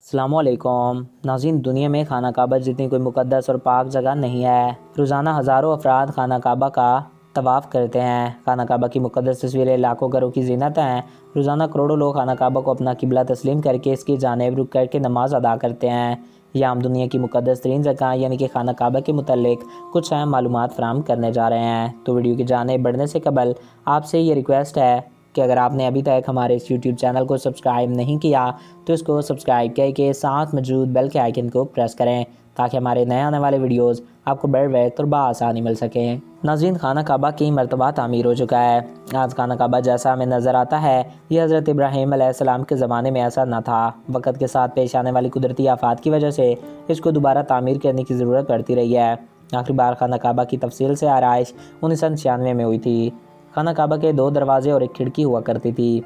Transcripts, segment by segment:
السلام علیکم ناظرین، دنیا میں خانہ کعبہ جتنی کوئی مقدس اور پاک جگہ نہیں ہے۔ روزانہ ہزاروں افراد خانہ کعبہ کا طواف کرتے ہیں۔ خانہ کعبہ کی مقدس تصویریں لاکھوں گھروں کی زینت ہیں۔ روزانہ کروڑوں لوگ خانہ کعبہ کو اپنا قبلہ تسلیم کر کے اس کی جانب رخ کر کے نماز ادا کرتے ہیں۔ یہ عام دنیا کی مقدس ترین جگہ یعنی کہ خانہ کعبہ کے متعلق کچھ اہم معلومات فراہم کرنے جا رہے ہیں۔ تو ویڈیو کی جانب بڑھنے سے قبل آپ سے یہ ریکویسٹ ہے کہ اگر آپ نے ابھی تک ہمارے اس یوٹیوب چینل کو سبسکرائب نہیں کیا تو اس کو سبسکرائب کر کے ساتھ موجود بیل کے آئیکن کو پریس کریں تاکہ ہمارے نئے آنے والے ویڈیوز آپ کو بر وقت اور بآسانی مل سکیں۔ ناظرین، خانہ کعبہ کی مرتبہ تعمیر ہو چکا ہے۔ آج خانہ کعبہ جیسا ہمیں نظر آتا ہے یہ حضرت ابراہیم علیہ السلام کے زمانے میں ایسا نہ تھا۔ وقت کے ساتھ پیش آنے والی قدرتی آفات کی وجہ سے اس کو دوبارہ تعمیر کرنے کی ضرورت پڑتی رہی ہے۔ آخری بار خانہ کعبہ کی تفصیل سے آرائش 1996 میں ہوئی تھی۔ خانہ کعبہ کے 2 دروازے اور ایک کھڑکی ہوا کرتی تھی۔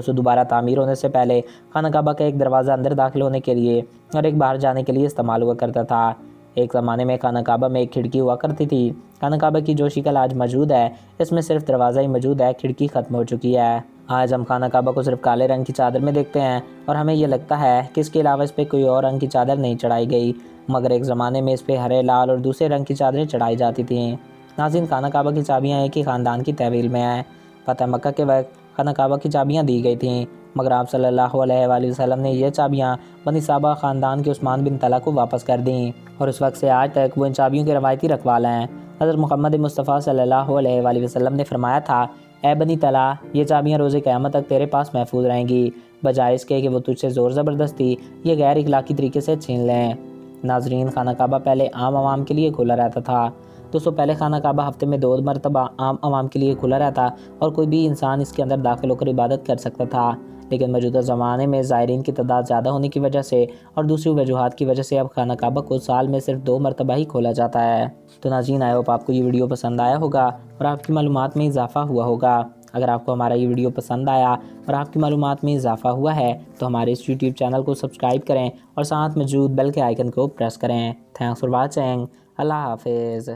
دوبارہ تعمیر ہونے سے پہلے خانہ کعبہ کا ایک دروازہ اندر داخل ہونے کے لیے اور ایک باہر جانے کے لیے استعمال ہوا کرتا تھا۔ ایک زمانے میں خانہ کعبہ میں ایک کھڑکی ہوا کرتی تھی۔ خانہ کعبہ کی جو شکل آج موجود ہے اس میں صرف دروازہ ہی موجود ہے، کھڑکی ختم ہو چکی ہے۔ آج ہم خانہ کعبہ کو صرف کالے رنگ کی چادر میں دیکھتے ہیں اور ہمیں یہ لگتا ہے کہ اس کے علاوہ اس پہ کوئی اور رنگ کی چادر نہیں چڑھائی گئی، مگر ایک زمانے میں اس پہ ہرے، لال اور دوسرے رنگ کی چادریں چڑھائی جاتی تھیں۔ ناظرین، خانہ کعبہ کی چابیاں ایک ہی خاندان کی تحویل میں ہیں۔ فتح مکہ کے وقت خانہ کعبہ کی چابیاں دی گئی تھیں، مگر آپ صلی اللہ علیہ وآلہ وسلم نے یہ چابیاں بنی صابہ خاندان کے عثمان بن طلحہ کو واپس کر دیں اور اس وقت سے آج تک وہ ان چابیوں کے روایتی رکھوال ہیں۔ حضرت محمد مصطفیٰ صلی اللہ علیہ وآلہ وسلم نے فرمایا تھا، اے بنی طلحہ، یہ چابیاں روز قیامت تک تیرے پاس محفوظ رہیں گی، بجائے اس کے کہ وہ تجھ سے زور زبردستی یہ غیر اخلاقی طریقے سے چھین لیں۔ ناظرین، خانہ کعبہ پہلے عام عوام کے لیے کھلا رہتا تھا۔ پہلے خانہ کعبہ ہفتے میں 2 مرتبہ عام عوام کے لیے کھلا رہتا اور کوئی بھی انسان اس کے اندر داخل ہو کر عبادت کر سکتا تھا، لیکن موجودہ زمانے میں زائرین کی تعداد زیادہ ہونے کی وجہ سے اور دوسری وجوہات کی وجہ سے اب خانہ کعبہ کو سال میں صرف 2 مرتبہ ہی کھولا جاتا ہے۔ تو ناظرین، آئی ہوپ آپ کو یہ ویڈیو پسند آیا ہوگا اور آپ کی معلومات میں اضافہ ہوا ہوگا۔ اگر آپ کو ہمارا یہ ویڈیو پسند آیا اور آپ کی معلومات میں اضافہ ہوا ہے تو ہمارے اس یوٹیوب چینل کو سبسکرائب کریں اور ساتھ موجود بیل کے آئیکن کو پریس کریں۔ Thanks for watching. اللہ حافظ۔